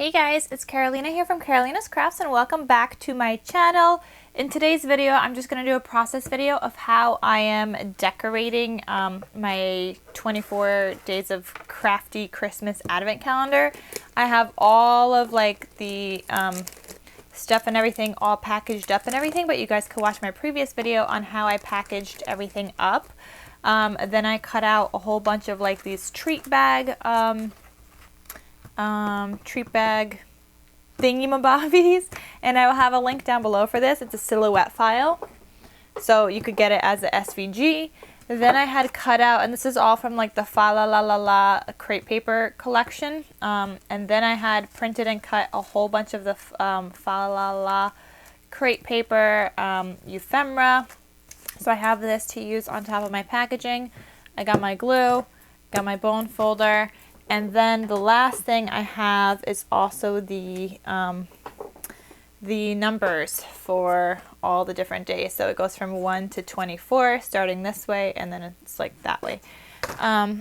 Hey guys, it's Carolina here from KarolinasKrafts and welcome back to my channel. In today's video, I'm just going to do a process video of how I am decorating my 24 days of crafty Christmas advent calendar. I have all of like the stuff and everything all packaged up and everything, but you guys could watch my previous video on how I packaged everything up. Then I cut out a whole bunch of like these treat bag thingy-mabobbies, and I will have a link down below for this. It's a silhouette file, so you could get it as a SVG. Then I had cut out, and this is all from like the Fa La La La La crepe paper collection, and then I had printed and cut a whole bunch of the Fa La La La crepe paper ephemera. So I have this to use on top of my packaging. I got my glue, got my bone folder, and then the last thing I have is also the numbers for all the different days. So it goes from 1 to 24, starting this way, and then it's like that way.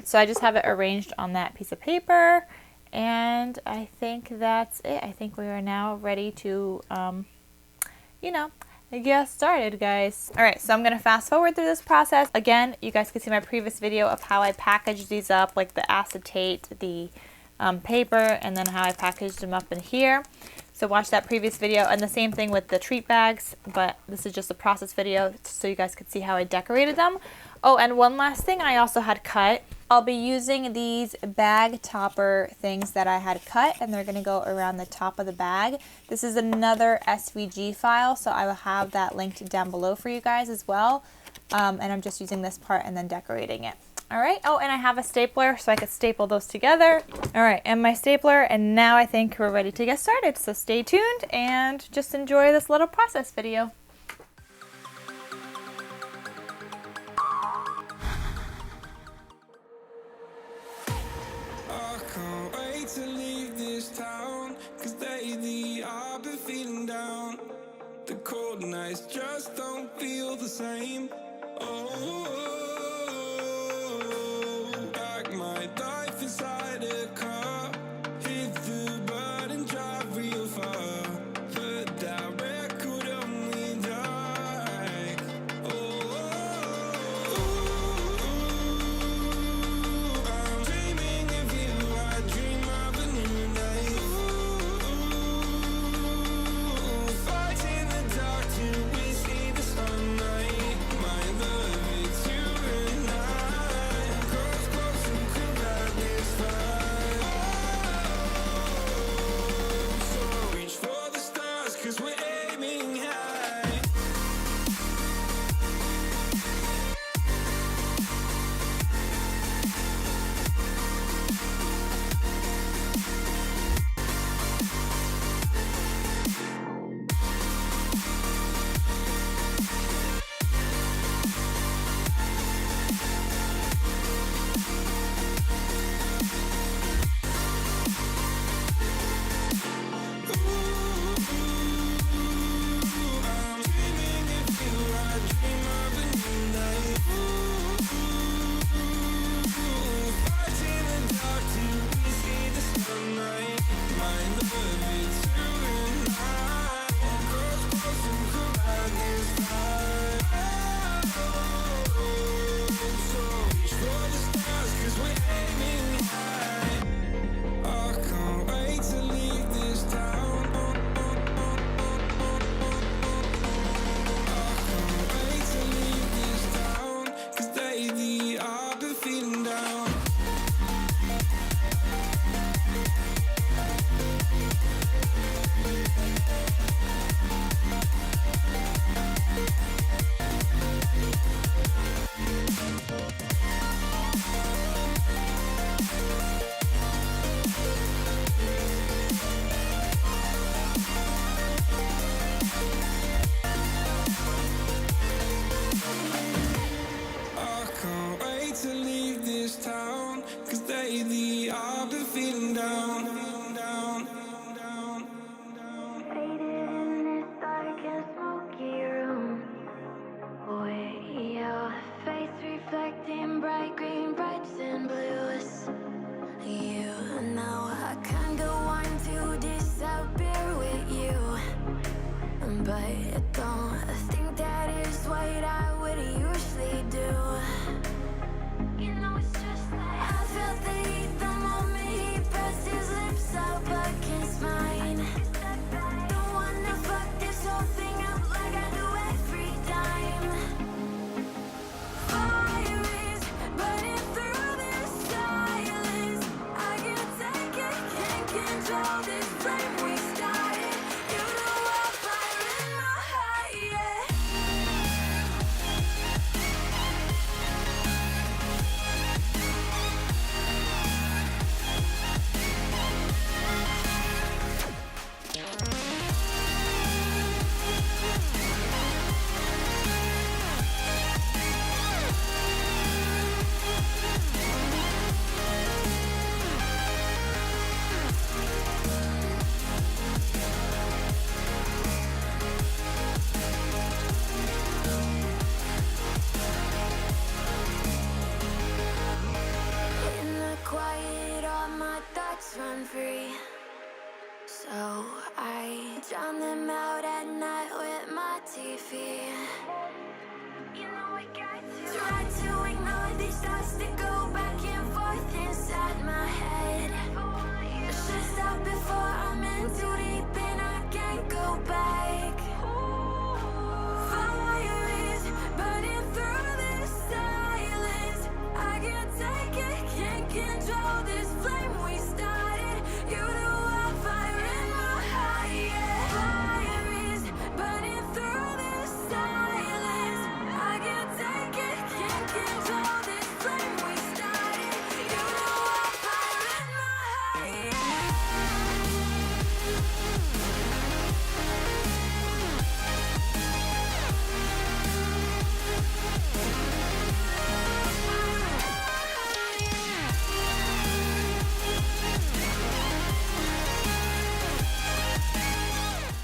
So I just have it arranged on that piece of paper, and I think that's it. I think we are now ready to, get started, guys. All right, so I'm gonna fast forward through this process. Again, you guys can see my previous video of how I packaged these up, like the acetate, the paper, and then how I packaged them up in here. So watch that previous video, and the same thing with the treat bags, but this is just a process video so you guys could see how I decorated them. Oh, and one last thing I also had cut. I'll be using these bag topper things that I had cut, and they're gonna go around the top of the bag. This is another SVG file, so I will have that linked down below for you guys as well. And I'm just using this part and then decorating it. All right, oh, and I have a stapler so I could staple those together. All right, and my stapler, and now I think we're ready to get started. So stay tuned and just enjoy this little process video. To leave this town, 'cause lately I've been feeling down. The cold nights just don't feel the same. Oh, like my life inside a car. Hit the button, drive real far. Put that record on me like, I'm dreaming of you. I dream of a new day. Fight in the dark till we see the sunlight. My love, it's you control this flame we started. You know I'm fire in my heart, yeah. In the quiet, all my thoughts run free. So I drown them out at night with my TV. You know I got to try to ignore these thoughts that go back and forth inside my head. I should stop before I'm in too deep and I can't go back. Fire is burning through this silence. I can't take it, can't control this flame we started. You know I'm fire in my heart, yeah. Fire is burning through this silence. I can't take it, can't control this flame we started. You know I'm fire in my heart, yeah.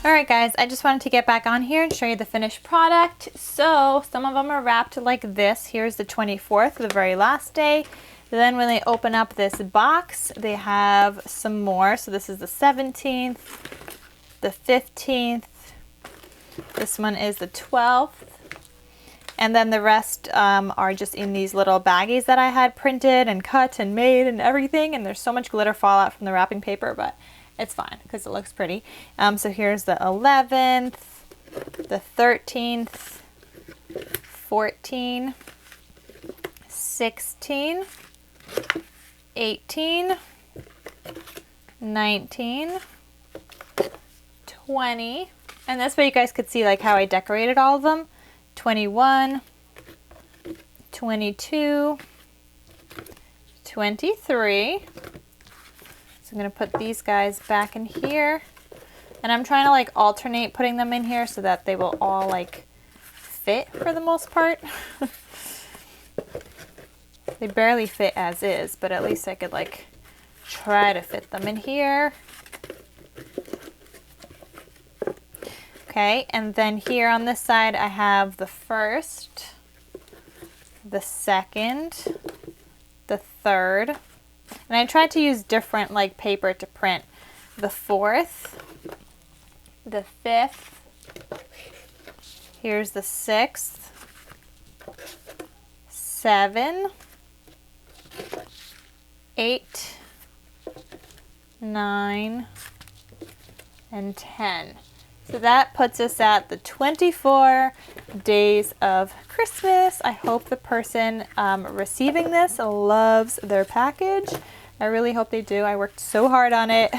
Alright guys, I just wanted to get back on here and show you the finished product. So some of them are wrapped like this. Here's the 24th, the very last day. Then when they open up this box, they have some more. So this is the 17th, the 15th, this one is the 12th, and then the rest are just in these little baggies that I had printed and cut and made and everything. And there's so much glitter fallout from the wrapping paper, but it's fine because it looks pretty. So here's the 11th, the 13th, 14, 16, 18, 19, 20, and this way you guys could see like how I decorated all of them. 21, 22, 23. So I'm going to put these guys back in here, and I'm trying to like alternate putting them in here so that they will all like fit for the most part. They barely fit as is, but at least I could like try to fit them in here. Okay, and then here on this side I have the first, the second, the third, and I tried to use different like paper to print. The 4th, the 5th, here's the 6th, 7, 8, 9, and 10. So that puts us at the 24 days of Christmas. I hope the person receiving this loves their package. I really hope they do. I worked so hard on it.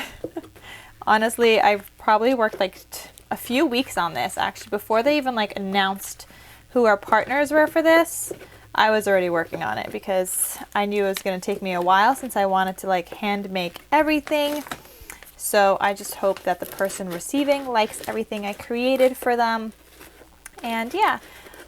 Honestly, I've probably worked like a few weeks on this actually. Before they even like announced who our partners were for this, I was already working on it because I knew it was going to take me a while since I wanted to like hand make everything. So I just hope that the person receiving likes everything I created for them. And yeah,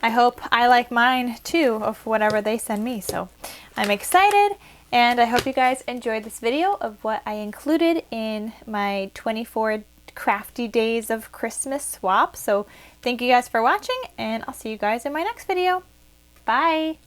I hope I like mine too, of whatever they send me. So I'm excited, and I hope you guys enjoyed this video of what I included in my 24 crafty days of Christmas swap. So thank you guys for watching, and I'll see you guys in my next video. Bye!